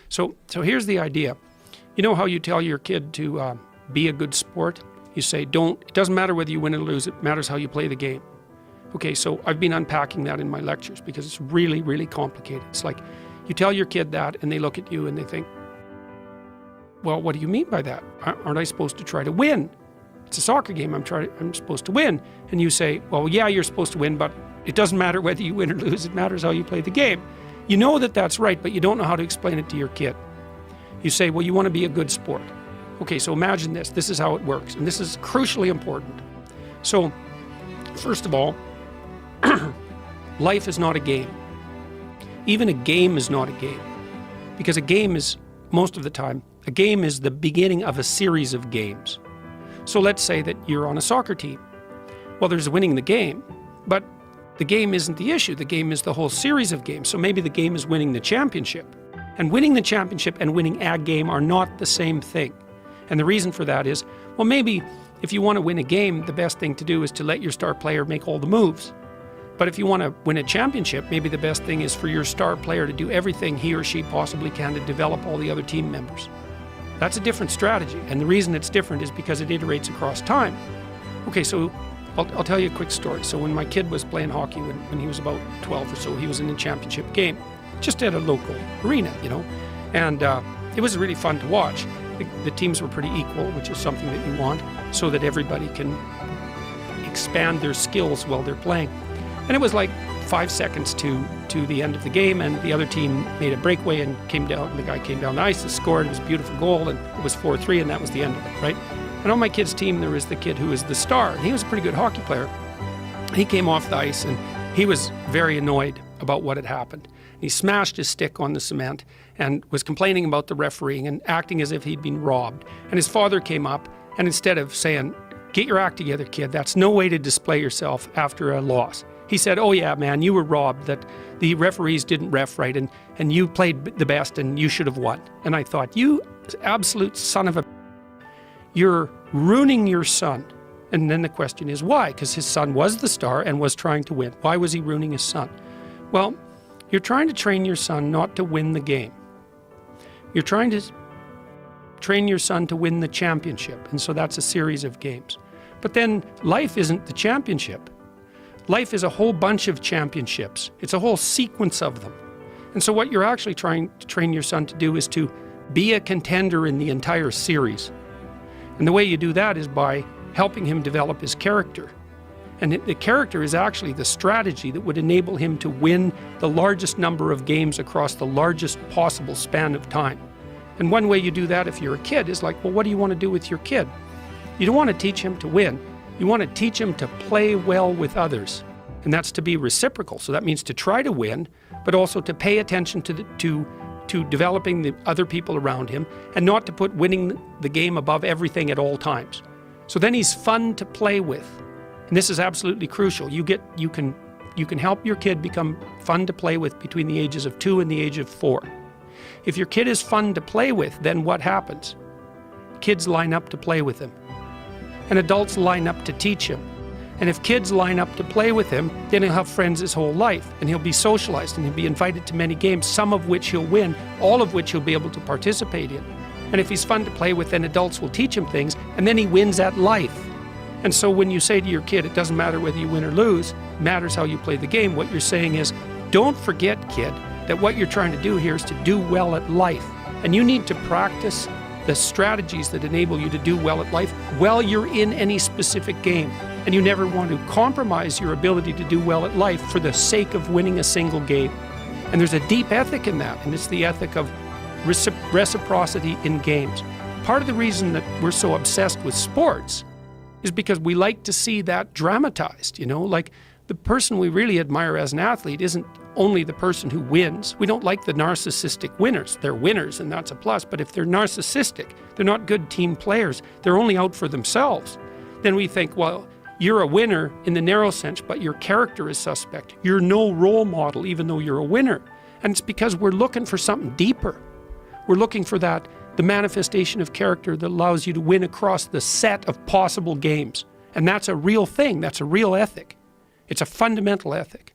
So here's the idea. You know how you tell your kid to be a good sport? You say, it doesn't matter whether you win or lose, it matters how you play the game. Okay, so I've been unpacking that in my lectures because it's really, really complicated. It's like you tell your kid that and they look at you and they think, well, what do you mean by that? Aren't I supposed to try to win? It's a soccer game, I'm supposed to win. And you say, well, yeah, you're supposed to win, but it doesn't matter whether you win or lose, it matters how you play the game. You know that that's right, but you don't know how to explain it to your kid. You say, well, you want to be a good sport. Okay, so imagine this. This is how it works, and this is crucially important. So, first of all, life is not a game. Even a game is not a game. Because a game is, most of the time, a game is the beginning of a series of games. So let's say that you're on a soccer team. Well, there's winning the game, but the game isn't the issue. The game is the whole series of games. So maybe the game is winning the championship. And winning the championship and winning a game are not the same thing. And the reason for that is, well, maybe if you want to win a game, the best thing to do is to let your star player make all the moves. But if you want to win a championship, maybe the best thing is for your star player to do everything he or she possibly can to develop all the other team members. That's a different strategy. And the reason it's different is because it iterates across time. Okay, so I'll tell you a quick story. So when my kid was playing hockey, when he was about 12 or so, he was in a championship game, just at a local arena, you know. And it was really fun to watch. The teams were pretty equal, which is something that you want, so that everybody can expand their skills while they're playing. And it was like 5 seconds to the end of the game, and the other team made a breakaway and came down, and the guy came down the ice and scored. It was a beautiful goal, and it was 4-3, and that was the end of it, right? And on my kid's team, there was the kid who was the star, and he was a pretty good hockey player. He came off the ice, and he was very annoyed about what had happened. He smashed his stick on the cement and was complaining about the refereeing and acting as if he'd been robbed. And his father came up, and instead of saying, "Get your act together, kid, that's no way to display yourself after a loss," he said, "Oh yeah, man, you were robbed, that the referees didn't ref right, and you played the best and you should have won." And I thought, you absolute son of a... You're ruining your son. And then the question is why? Because his son was the star and was trying to win. Why was he ruining his son? Well, you're trying to train your son not to win the game. You're trying to train your son to win the championship. And so that's a series of games. But then life isn't the championship. Life is a whole bunch of championships. It's a whole sequence of them. And so what you're actually trying to train your son to do is to be a contender in the entire series. And the way you do that is by helping him develop his character. And the character is actually the strategy that would enable him to win the largest number of games across the largest possible span of time. And one way you do that if you're a kid is like, well, what do you want to do with your kid? You don't want to teach him to win. You want to teach him to play well with others. And that's to be reciprocal. So that means to try to win, but also to pay attention to developing the other people around him and not to put winning the game above everything at all times. So then he's fun to play with. And this is absolutely crucial. You can help your kid become fun to play with between the ages of 2 and the age of 4. If your kid is fun to play with, then what happens? Kids line up to play with him. And adults line up to teach him. And if kids line up to play with him, then he'll have friends his whole life, and he'll be socialized, and he'll be invited to many games, some of which he'll win, all of which he'll be able to participate in. And if he's fun to play with, then adults will teach him things, and then he wins at life. And so when you say to your kid, it doesn't matter whether you win or lose, it matters how you play the game, what you're saying is, don't forget, kid, that what you're trying to do here is to do well at life. And you need to practice the strategies that enable you to do well at life while you're in any specific game. And you never want to compromise your ability to do well at life for the sake of winning a single game. And there's a deep ethic in that, and it's the ethic of reciprocity in games. Part of the reason that we're so obsessed with sports is because we like to see that dramatized, you know, like the person we really admire as an athlete isn't only the person who wins. We don't like the narcissistic winners. They're winners, and that's a plus, but if they're narcissistic, they're not good team players, they're only out for themselves, then we think, well, you're a winner in the narrow sense, but your character is suspect. You're no role model, even though you're a winner. And it's because we're looking for something deeper. We're looking for that, the manifestation of character that allows you to win across the set of possible games. And that's a real thing. That's a real ethic. It's a fundamental ethic.